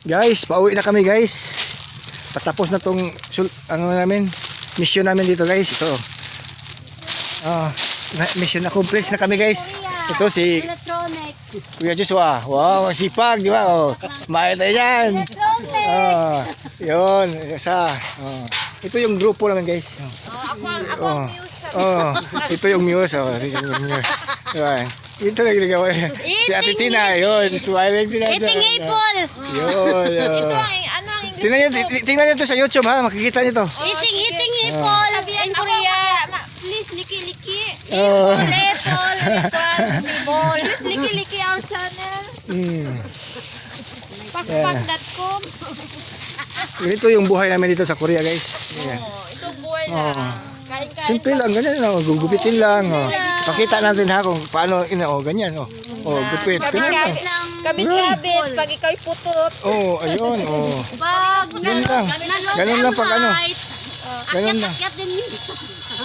Guys, pauwi na kami guys. Patapos na tong mission namin dito guys. Ito. Mission accomplished na kami guys. Ito si Kuya Joshua. Wow, sipag, di ba? Oh, smile tayo yan. Yun, isa. Ito yung grupo namin guys. Ako ang muse. Ito yung muse. Diba? Ito na ginagawa. Si Ate Tina, yun. Smiling Tina. Eating apple. Yun. Ito ang ano ang Tingnan nyo ito sa YouTube ha. Makikita nyo ito. Eating apple. In Korea. Please liki-liki. Please liki-liki our channel. Pakpak.com. Ito yung buhay namin dito sa Korea guys. Ito buhay na. Kain-kain. Simple lang, ganyan lang. Gugupitin lang. Pakita natin ha kung paano, ganyan. Gupit. Kabit-kabit. Pag ikaw'y putot. Ayun. Pag Ganun lang. Ganun lang pag ano. Ganun lang. akyat din minsan.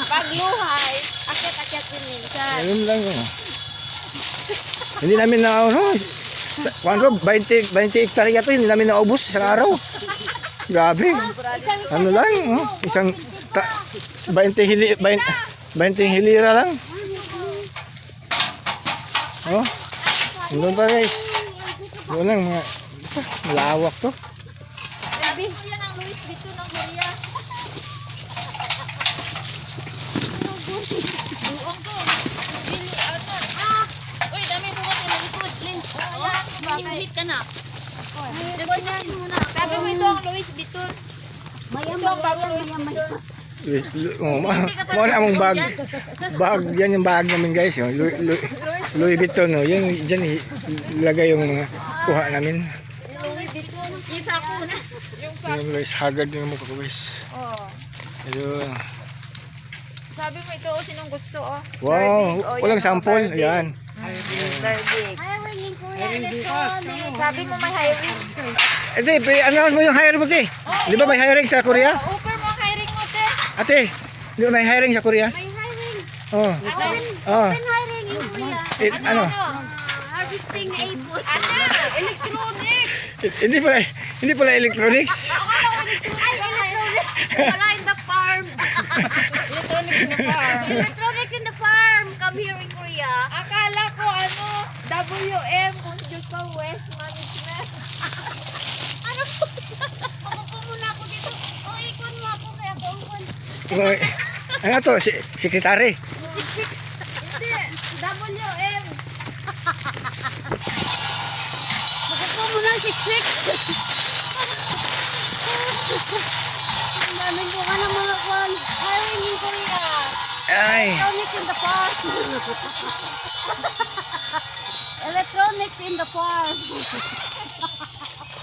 Pag luhay, akyat-akyat din minsan. Ganun lang. Hindi namin na, 20 hektarya to, hindi namin naubos isang araw. Grabe. Ano lang, isang 20 hilira lang. Doon pa guys. Doon lang, malawak to. Sabi ko yan ang Louis Vuitton ng Korea. Buong to. Bili, uy, dami mo kasi Louis Vuitton. Himlit ka na. Nagpinasin mo na. Sabi mo ito ang Louis Vuitton. Ito ang bago Louis Vuitton. Muna among bag. Yan yung bag namin guys. Louis Vuitton. Yan dyan ilagay yung mga kuha namin. Louis Vuitton. Isa ko na. Yung guys, haggard yung mukha ko guys. Ayun. Sabi mo ito, sinong gusto Wow, walang sample. Ayan. Sabi mo may hiring. Ano mo yung hiring mo te? Di ba may hiring sa Korea? Offer mo ang hiring mo, te. Ate, di ba may hiring sa Korea? May hiring. Open hiring in Korea. Ano? Harvesting apple. Electronic. Hindi pala electronics. Electronics. Wala in the farm. Electronics in the farm. Electronics in the farm. Come here in Korea. Akala ko WM kung sa West Management. Ano po? Ako muna ako dito. Ikon mo ako kaya kumpon. Ano to? Sekretary. Hindi. WM. Magkukuha mo ng siksik. Ang daming ko ka ng mga kwan. Hiring in Korea. Ay. Electronics in the farm. Electronics in the farm.